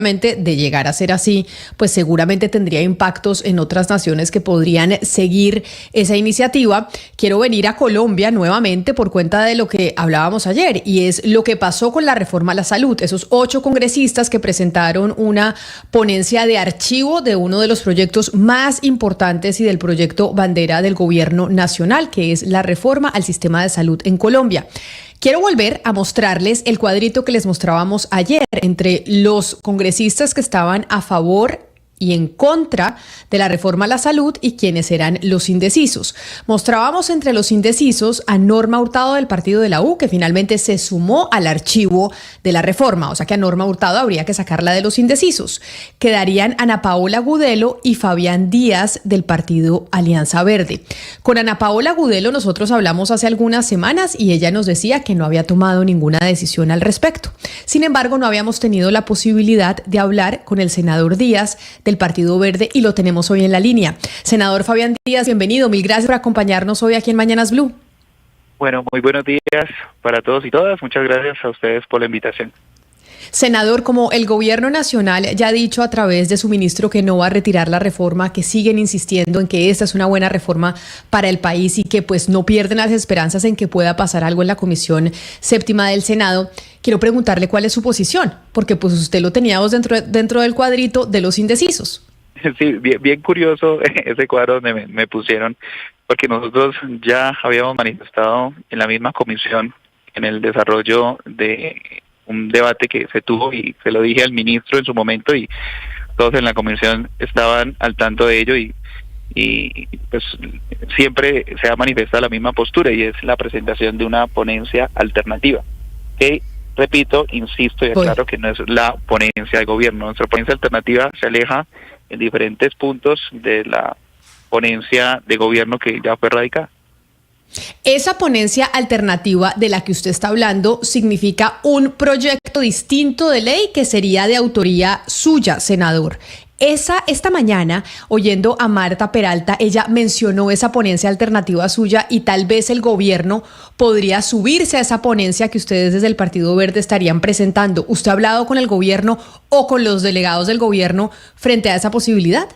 de llegar a ser así, pues seguramente tendría impactos en otras naciones que podrían seguir esa iniciativa. Quiero venir a Colombia nuevamente por cuenta de lo que hablábamos ayer, y es lo que pasó con la reforma a la salud. Esos 8 congresistas que presentaron una ponencia de archivo de uno de los proyectos más importantes y del proyecto bandera del gobierno nacional, que es la reforma al sistema de salud en Colombia. Quiero volver a mostrarles el cuadrito que les mostrábamos ayer entre los congresistas que estaban a favor y en contra de la reforma a la salud y quienes eran los indecisos. Mostrábamos entre los indecisos a Norma Hurtado del partido de la U, que finalmente se sumó al archivo de la reforma, o sea que a Norma Hurtado habría que sacarla de los indecisos. Quedarían Ana Paola Gudelo y Fabián Díaz del partido Alianza Verde. Con Ana Paola Gudelo nosotros hablamos hace algunas semanas y ella nos decía que no había tomado ninguna decisión al respecto. Sin embargo, no habíamos tenido la posibilidad de hablar con el senador Díaz del Partido Verde y lo tenemos hoy en la línea. Senador Fabián Díaz, bienvenido. Mil gracias por acompañarnos hoy aquí en Mañanas Blue. Bueno, muy buenos días para todos y todas. Muchas gracias a ustedes por la invitación. Senador, como el gobierno nacional ya ha dicho a través de su ministro que no va a retirar la reforma, que siguen insistiendo en que esta es una buena reforma para el país y que pues no pierden las esperanzas en que pueda pasar algo en la Comisión Séptima del Senado, quiero preguntarle cuál es su posición, porque pues usted lo teníamos dentro del cuadrito de los indecisos. Sí, bien curioso ese cuadro donde me pusieron, porque nosotros ya habíamos manifestado en la misma comisión, en el desarrollo de un debate que se tuvo, y se lo dije al ministro en su momento, y todos en la comisión estaban al tanto de ello, y pues siempre se ha manifestado la misma postura, y es la presentación de una ponencia alternativa, que repito, insisto y aclaro que no es la ponencia de gobierno. Nuestra ponencia alternativa se aleja en diferentes puntos de la ponencia de gobierno que ya fue radicada. Esa ponencia alternativa de la que usted está hablando significa un proyecto distinto de ley que sería de autoría suya, senador. Esta mañana, oyendo a Marta Peralta, ella mencionó esa ponencia alternativa suya y tal vez el gobierno podría subirse a esa ponencia que ustedes desde el Partido Verde estarían presentando. ¿Usted ha hablado con el gobierno o con los delegados del gobierno frente a esa posibilidad?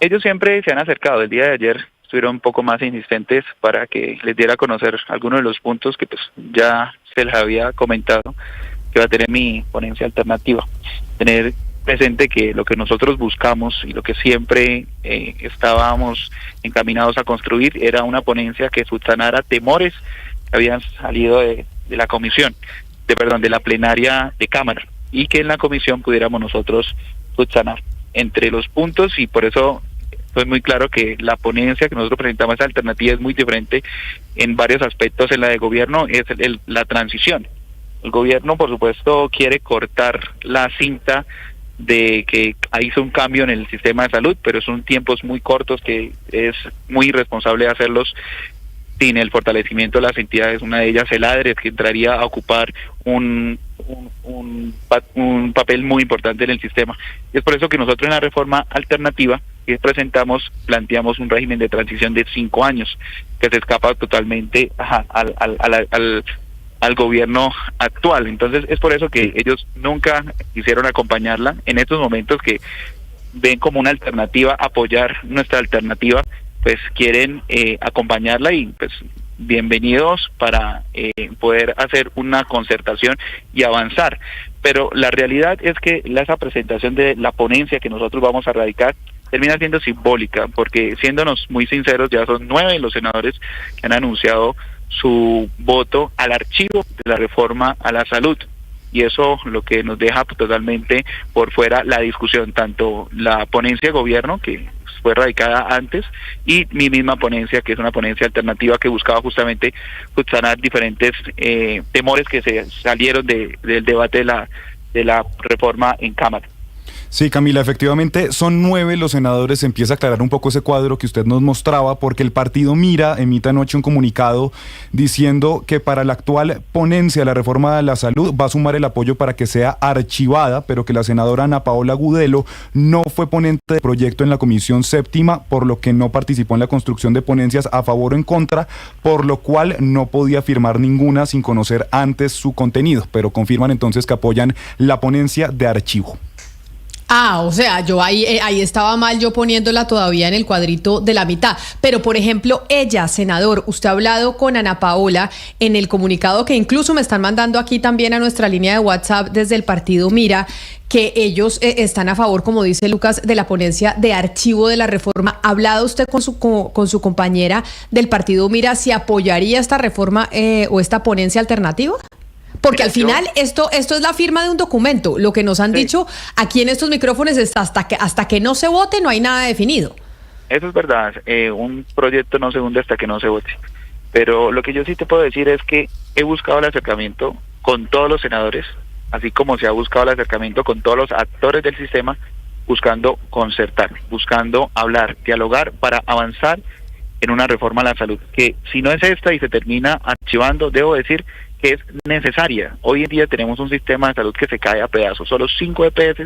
Ellos siempre se han acercado. El día de ayer estuvieron un poco más insistentes para que les diera a conocer algunos de los puntos que pues ya se les había comentado que va a tener mi ponencia alternativa. Tener presente que lo que nosotros buscamos y lo que siempre estábamos encaminados a construir era una ponencia que subsanara temores que habían salido de la comisión, de la plenaria de Cámara, y que en la comisión pudiéramos nosotros subsanar entre los puntos. Y por eso fue muy claro que la ponencia que nosotros presentamos, esa alternativa, es muy diferente en varios aspectos. En la de gobierno es la transición. El gobierno, por supuesto, quiere cortar la cinta de que hizo un cambio en el sistema de salud, pero son tiempos muy cortos, que es muy irresponsable hacerlos sin el fortalecimiento de las entidades. Una de ellas, el ADRES, que entraría a ocupar un papel muy importante en el sistema. Y es por eso que nosotros en la reforma alternativa que presentamos, planteamos un régimen de transición de 5 años, que se escapa totalmente al gobierno actual. Entonces es por eso que ellos nunca quisieron acompañarla en estos momentos, que ven como una alternativa apoyar nuestra alternativa, pues quieren acompañarla, y pues bienvenidos para poder hacer una concertación y avanzar. Pero la realidad es que esa presentación de la ponencia que nosotros vamos a radicar termina siendo simbólica, porque siéndonos muy sinceros, ya son 9 los senadores que han anunciado su voto al archivo de la reforma a la salud, y eso lo que nos deja totalmente por fuera la discusión, tanto la ponencia de gobierno que fue radicada antes y mi misma ponencia, que es una ponencia alternativa que buscaba justamente subsanar diferentes temores que se salieron del debate de la reforma en Cámara. Sí, Camila, efectivamente son 9 los senadores. Empieza a aclarar un poco ese cuadro que usted nos mostraba, porque el partido Mira emite anoche un comunicado diciendo que para la actual ponencia de la reforma de la salud va a sumar el apoyo para que sea archivada, pero que la senadora Ana Paola Gudelo no fue ponente del proyecto en la Comisión Séptima, por lo que no participó en la construcción de ponencias a favor o en contra, por lo cual no podía firmar ninguna sin conocer antes su contenido, pero confirman entonces que apoyan la ponencia de archivo. O sea, yo ahí estaba mal yo poniéndola todavía en el cuadrito de la mitad. Pero, por ejemplo, ella, senador, usted ha hablado con Ana Paola en el comunicado que incluso me están mandando aquí también a nuestra línea de WhatsApp desde el partido Mira, que ellos están a favor, como dice Lucas, de la ponencia de archivo de la reforma. ¿Ha hablado usted con su compañera del partido Mira si apoyaría esta reforma o esta ponencia alternativa? Porque al final esto es la firma de un documento. Lo que nos han dicho aquí en estos micrófonos es hasta que no se vote no hay nada definido. Eso es verdad. Un proyecto no se hunde hasta que no se vote. Pero lo que yo sí te puedo decir es que he buscado el acercamiento con todos los senadores, así como se ha buscado el acercamiento con todos los actores del sistema, buscando concertar, buscando hablar, dialogar para avanzar en una reforma a la salud. Que si no es esta y se termina archivando, debo decir que es necesaria. Hoy en día tenemos un sistema de salud que se cae a pedazos. Solo 5 EPS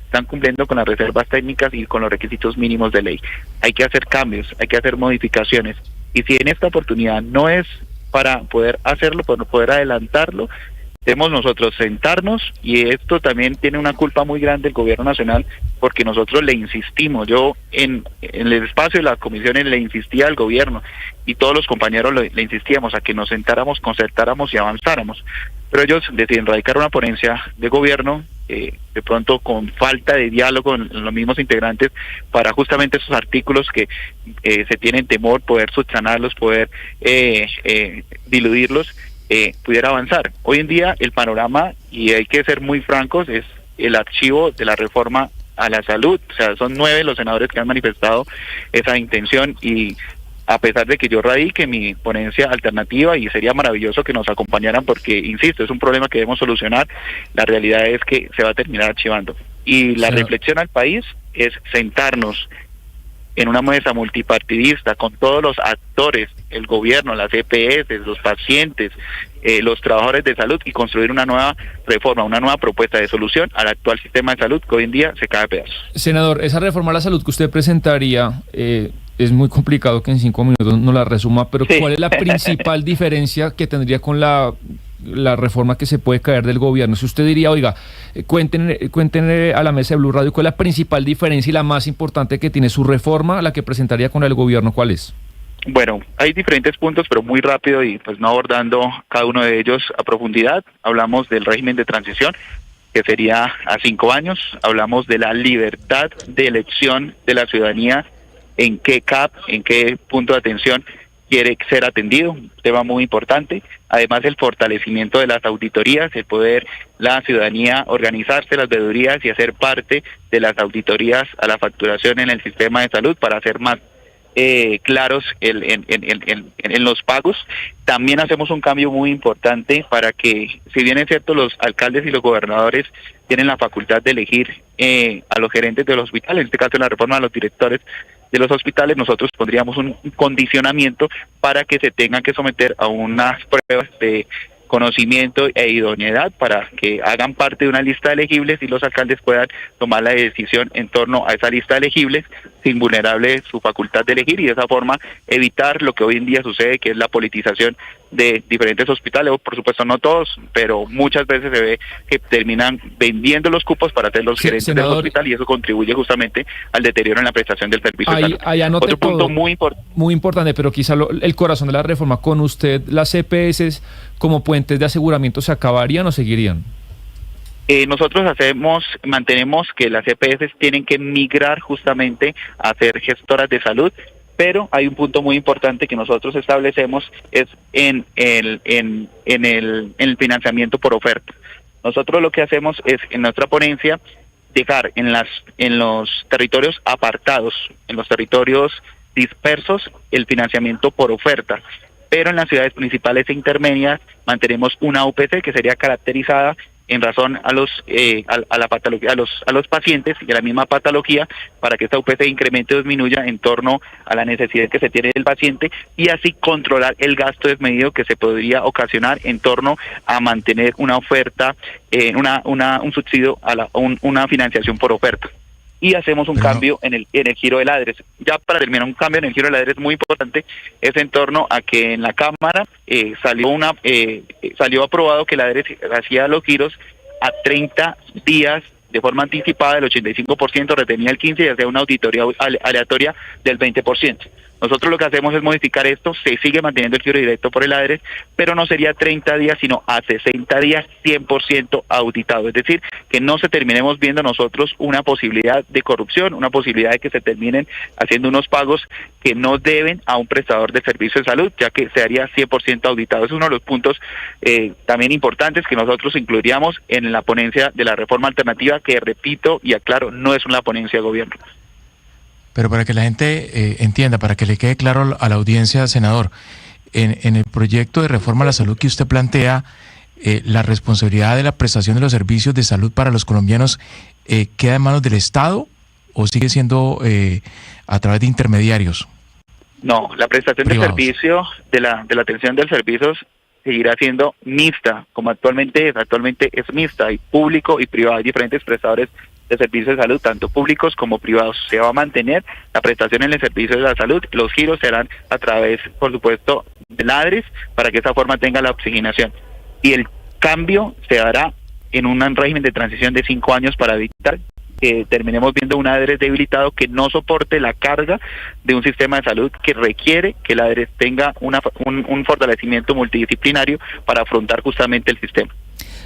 están cumpliendo con las reservas técnicas y con los requisitos mínimos de ley. Hay que hacer cambios, hay que hacer modificaciones. Y si en esta oportunidad no es para poder hacerlo, para poder adelantarlo, debemos nosotros sentarnos, y esto también tiene una culpa muy grande el gobierno nacional, porque nosotros le insistimos. Yo en el espacio de las comisiones le insistía al gobierno y todos los compañeros le insistíamos a que nos sentáramos, concertáramos y avanzáramos, pero ellos deciden radicar una ponencia de gobierno, de pronto con falta de diálogo en los mismos integrantes, para justamente esos artículos que se tienen temor, poder subsanarlos, poder diluirlos, pudiera avanzar. Hoy en día el panorama, y hay que ser muy francos, es el archivo de la reforma a la salud. O sea, son 9 los senadores que han manifestado esa intención, y a pesar de que yo radique mi ponencia alternativa, y sería maravilloso que nos acompañaran porque, insisto, es un problema que debemos solucionar, la realidad es que se va a terminar archivando. Y la reflexión al país es sentarnos en una mesa multipartidista con todos los actores, el gobierno, las EPS, los pacientes, los trabajadores de salud, y construir una nueva reforma, una nueva propuesta de solución al actual sistema de salud que hoy en día se cae a pedazos. Senador, esa reforma a la salud que usted presentaría, es muy complicado que en 5 minutos no la resuma, pero ¿cuál es la principal diferencia que tendría con la reforma que se puede caer del gobierno? Si usted diría, oiga, cuéntenle a la mesa de Blue Radio cuál es la principal diferencia y la más importante que tiene su reforma, la que presentaría con el gobierno, ¿cuál es? Bueno, hay diferentes puntos, pero muy rápido y pues no abordando cada uno de ellos a profundidad. Hablamos del régimen de transición, que sería a 5 años. Hablamos de la libertad de elección de la ciudadanía, en qué CAP, en qué punto de atención quiere ser atendido, un tema muy importante. Además, el fortalecimiento de las auditorías, el poder la ciudadanía organizarse, las veedurías, y hacer parte de las auditorías a la facturación en el sistema de salud para hacer más claros en los pagos. También hacemos un cambio muy importante para que, si bien es cierto, los alcaldes y los gobernadores tienen la facultad de elegir a los gerentes de los hospitales, en este caso en la reforma a los directores de los hospitales, nosotros pondríamos un condicionamiento para que se tengan que someter a unas pruebas de conocimiento e idoneidad para que hagan parte de una lista de elegibles, y los alcaldes puedan tomar la decisión en torno a esa lista de elegibles sin vulnerable su facultad de elegir, y de esa forma evitar lo que hoy en día sucede, que es la politización de diferentes hospitales. Por supuesto no todos, pero muchas veces se ve que terminan vendiendo los cupos para ser los gerentes del hospital, y eso contribuye justamente al deterioro en la prestación del servicio de salud. Otro punto muy importante, pero quizá el corazón de la reforma, con usted, las EPS como puentes de aseguramiento, ¿se acabarían o seguirían? Nosotros mantenemos que las EPS tienen que migrar justamente a ser gestoras de salud, pero hay un punto muy importante que nosotros establecemos, es en el financiamiento por oferta. Nosotros lo que hacemos es, en nuestra ponencia, dejar en los territorios apartados, en los territorios dispersos, el financiamiento por oferta, pero en las ciudades principales e intermedias mantenemos una UPC que sería caracterizada en razón a la patología, a los pacientes y a la misma patología, para que esta UPC incremente o disminuya en torno a la necesidad que se tiene del paciente, y así controlar el gasto desmedido que se podría ocasionar en torno a mantener una oferta, un subsidio una financiación por oferta. Y hacemos un cambio en el giro del ADRES. Ya para terminar, un cambio en el giro del ADRES muy importante es en torno a que en la Cámara salió aprobado que el ADRES hacía los giros a 30 días de forma anticipada el 85%, retenía el 15% y hacía una auditoría aleatoria del 20%. Nosotros lo que hacemos es modificar esto, se sigue manteniendo el giro directo por el ADRES, pero no sería 30 días, sino a 60 días 100% auditado. Es decir, que no se terminemos viendo nosotros una posibilidad de corrupción, una posibilidad de que se terminen haciendo unos pagos que no deben a un prestador de servicio de salud, ya que se haría 100% auditado. Es uno de los puntos también importantes que nosotros incluiríamos en la ponencia de la reforma alternativa, que repito y aclaro, no es una ponencia de gobierno. Pero para que la gente entienda, para que le quede claro a la audiencia, senador, en el proyecto de reforma a la salud que usted plantea, la responsabilidad de la prestación de los servicios de salud para los colombianos ¿queda en manos del Estado o sigue siendo a través de intermediarios? No, la prestación privados de servicio, de la atención de servicios seguirá siendo mixta, como actualmente es mixta, hay público y privado, hay diferentes prestadores de servicios de salud, tanto públicos como privados. Se va a mantener la prestación en el servicio de la salud, los giros serán a través, por supuesto, del ADRES, para que esa forma tenga la oxigenación. Y el cambio se dará en un régimen de transición de 5 años para evitar que terminemos viendo un ADRES debilitado que no soporte la carga de un sistema de salud que requiere que el ADRES tenga un fortalecimiento multidisciplinario para afrontar justamente el sistema.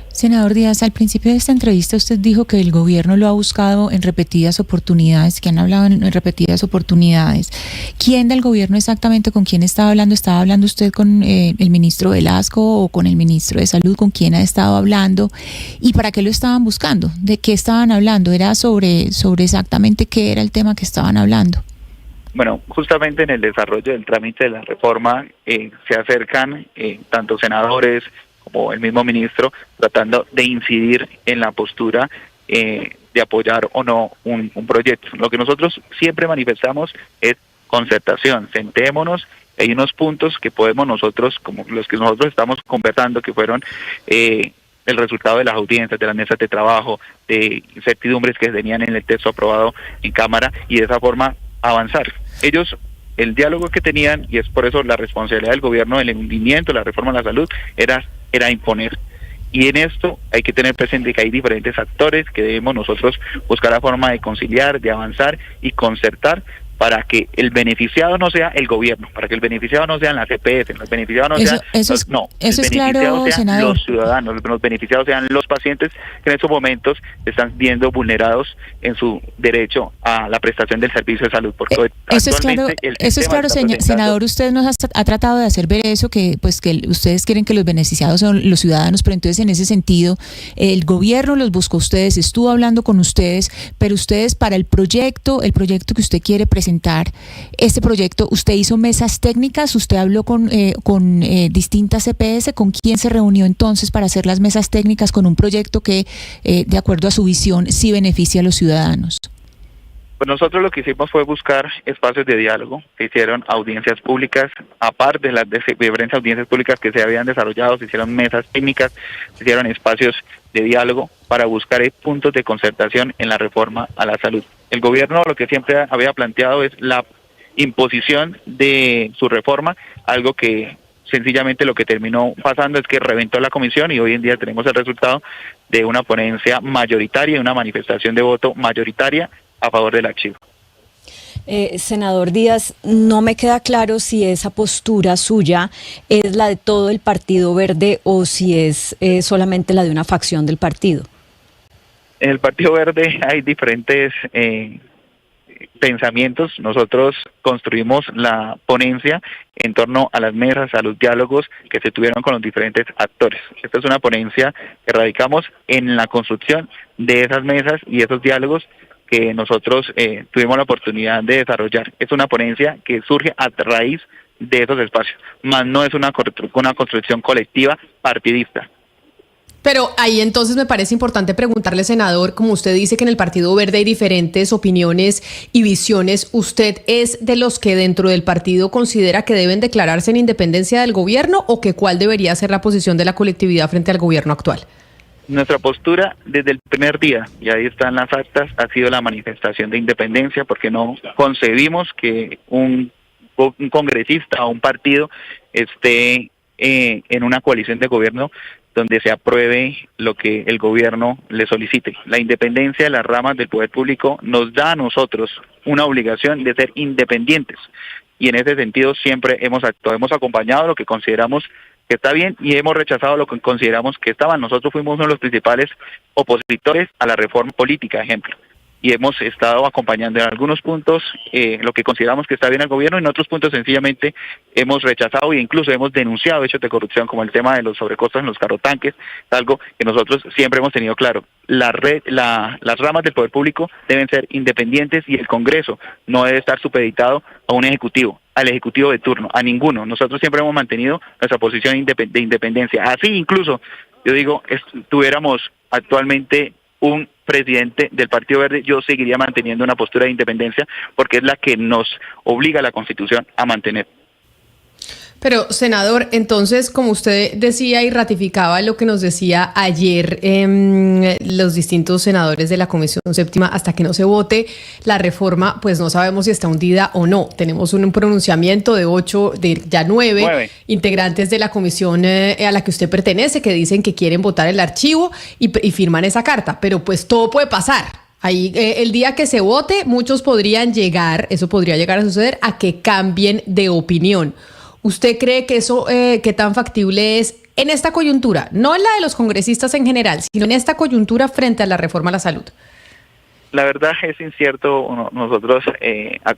Senador Díaz, al principio de esta entrevista usted dijo que el gobierno lo ha buscado en repetidas oportunidades, que han hablado en repetidas oportunidades. ¿Quién del gobierno exactamente, con quién estaba hablando? ¿Estaba hablando usted con el ministro Velasco o con el ministro de Salud? ¿Con quién ha estado hablando? ¿Y para qué lo estaban buscando? ¿De qué estaban hablando? ¿Era sobre exactamente qué era el tema que estaban hablando? Bueno, justamente en el desarrollo del trámite de la reforma se acercan tanto senadores como el mismo ministro, tratando de incidir en la postura de apoyar o no un proyecto. Lo que nosotros siempre manifestamos es concertación, sentémonos, hay unos puntos que podemos nosotros, como los que nosotros estamos conversando, que fueron el resultado de las audiencias, de las mesas de trabajo, de incertidumbres que tenían en el texto aprobado en Cámara, y de esa forma avanzar. Ellos, el diálogo que tenían, y es por eso la responsabilidad del gobierno del hundimiento de la reforma a la salud, era imponer. Y en esto hay que tener presente que hay diferentes actores que debemos nosotros buscar la forma de conciliar, de avanzar y concertar para que el beneficiado no sea el gobierno, para que el beneficiado no sean las EPS, los beneficiados no sean los ciudadanos, los beneficiados sean los pacientes que en estos momentos están viendo vulnerados en su derecho a la prestación del servicio de salud. Porque eso es claro, senador, usted nos ha tratado de hacer ver eso, que ustedes quieren que los beneficiados son los ciudadanos, pero entonces en ese sentido el gobierno los buscó a ustedes, estuvo hablando con ustedes, pero ustedes para el proyecto que usted quiere presentar, este proyecto, usted hizo mesas técnicas, usted habló con distintas EPS, ¿con quién se reunió entonces para hacer las mesas técnicas con un proyecto que, de acuerdo a su visión, sí beneficia a los ciudadanos? Pues nosotros lo que hicimos fue buscar espacios de diálogo, se hicieron audiencias públicas, aparte de las diferentes audiencias públicas que se habían desarrollado, se hicieron mesas técnicas, se hicieron espacios de diálogo para buscar puntos de concertación en la reforma a la salud. El gobierno lo que siempre había planteado es la imposición de su reforma, algo que sencillamente lo que terminó pasando es que reventó la comisión y hoy en día tenemos el resultado de una ponencia mayoritaria y una manifestación de voto mayoritaria a favor del archivo. Senador Díaz, no me queda claro si esa postura suya es la de todo el Partido Verde o si es solamente la de una facción del partido. En el Partido Verde hay diferentes pensamientos. Nosotros construimos la ponencia en torno a las mesas, a los diálogos que se tuvieron con los diferentes actores. Esta es una ponencia que radicamos en la construcción de esas mesas y esos diálogos que nosotros tuvimos la oportunidad de desarrollar. Es una ponencia que surge a raíz de esos espacios, más no es una construcción colectiva partidista. Pero ahí entonces me parece importante preguntarle, senador, como usted dice que en el Partido Verde hay diferentes opiniones y visiones, ¿usted es de los que dentro del partido considera que deben declararse en independencia del gobierno o que cuál debería ser la posición de la colectividad frente al gobierno actual? Nuestra postura desde el primer día, y ahí están las actas, ha sido la manifestación de independencia, porque no concebimos que un congresista o un partido esté en una coalición de gobierno donde se apruebe lo que el gobierno le solicite. La independencia de las ramas del poder público nos da a nosotros una obligación de ser independientes, y en ese sentido siempre hemos actuado, hemos acompañado lo que consideramos que está bien y hemos rechazado lo que consideramos que está mal. Nosotros fuimos uno de los principales opositores a la reforma política, ejemplo, y hemos estado acompañando en algunos puntos lo que consideramos que está bien al gobierno, y en otros puntos sencillamente hemos rechazado e incluso hemos denunciado hechos de corrupción, como el tema de los sobrecostos en los carrotanques, algo que nosotros siempre hemos tenido claro. Las ramas del poder público deben ser independientes y el Congreso no debe estar supeditado a un ejecutivo, al ejecutivo de turno, a ninguno. Nosotros siempre hemos mantenido nuestra posición de independencia. Así incluso, yo digo, tuviéramos actualmente un presidente del Partido Verde, yo seguiría manteniendo una postura de independencia porque es la que nos obliga la Constitución a mantener. Pero, senador, entonces, como usted decía y ratificaba lo que nos decía ayer los distintos senadores de la Comisión Séptima, hasta que no se vote la reforma, pues no sabemos si está hundida o no. Tenemos un pronunciamiento de 9 integrantes de la comisión a la que usted pertenece, que dicen que quieren votar el archivo y firman esa carta, pero pues todo puede pasar. Ahí, el día que se vote, muchos podrían llegar, eso podría llegar a suceder, a que cambien de opinión. ¿Usted cree que eso, qué tan factible es en esta coyuntura? No en la de los congresistas en general, sino en esta coyuntura frente a la reforma a la salud. La verdad es incierto nosotros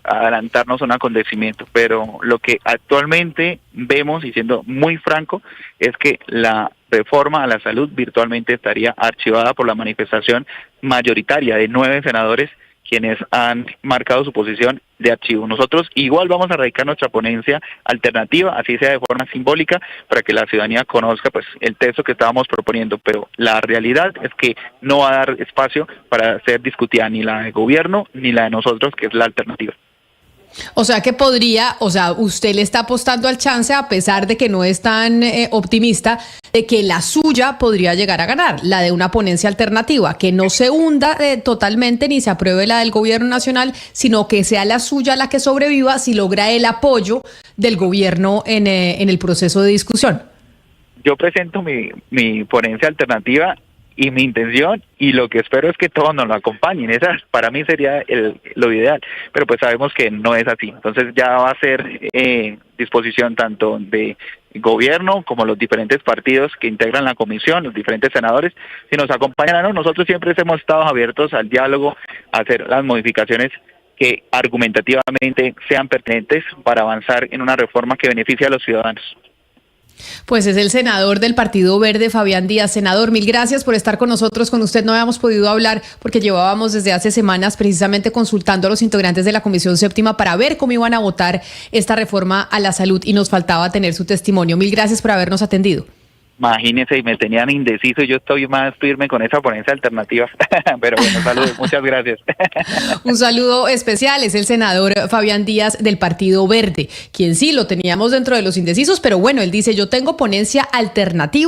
adelantarnos a un acontecimiento, pero lo que actualmente vemos, y siendo muy franco, es que la reforma a la salud virtualmente estaría archivada por la manifestación mayoritaria de 9 senadores quienes han marcado su posición de archivo. Nosotros igual vamos a radicar nuestra ponencia alternativa, así sea de forma simbólica, para que la ciudadanía conozca pues el texto que estábamos proponiendo, pero la realidad es que no va a dar espacio para ser discutida ni la de gobierno ni la de nosotros, que es la alternativa. O sea que usted le está apostando al chance, a pesar de que no es tan optimista, de que la suya podría llegar a ganar, la de una ponencia alternativa, que no se hunda totalmente ni se apruebe la del gobierno nacional, sino que sea la suya la que sobreviva si logra el apoyo del gobierno en el proceso de discusión. Yo presento mi ponencia alternativa y mi intención, y lo que espero es que todos nos lo acompañen. Esa para mí sería lo ideal, pero pues sabemos que no es así. Entonces ya va a ser disposición tanto de gobierno como los diferentes partidos que integran la comisión, los diferentes senadores, si nos acompañan o no. Nosotros siempre hemos estado abiertos al diálogo, a hacer las modificaciones que argumentativamente sean pertinentes para avanzar en una reforma que beneficie a los ciudadanos. Pues es el senador del Partido Verde, Fabián Díaz. Senador, mil gracias por estar con nosotros. Con usted no habíamos podido hablar porque llevábamos desde hace semanas precisamente consultando a los integrantes de la Comisión Séptima para ver cómo iban a votar esta reforma a la salud y nos faltaba tener su testimonio. Mil gracias por habernos atendido. Imagínense, y me tenían indeciso, yo estoy más firme con esa ponencia alternativa. Pero bueno, saludos, muchas gracias. Un saludo especial, es el senador Fabián Díaz del Partido Verde, quien sí lo teníamos dentro de los indecisos, pero bueno, él dice, yo tengo ponencia alternativa.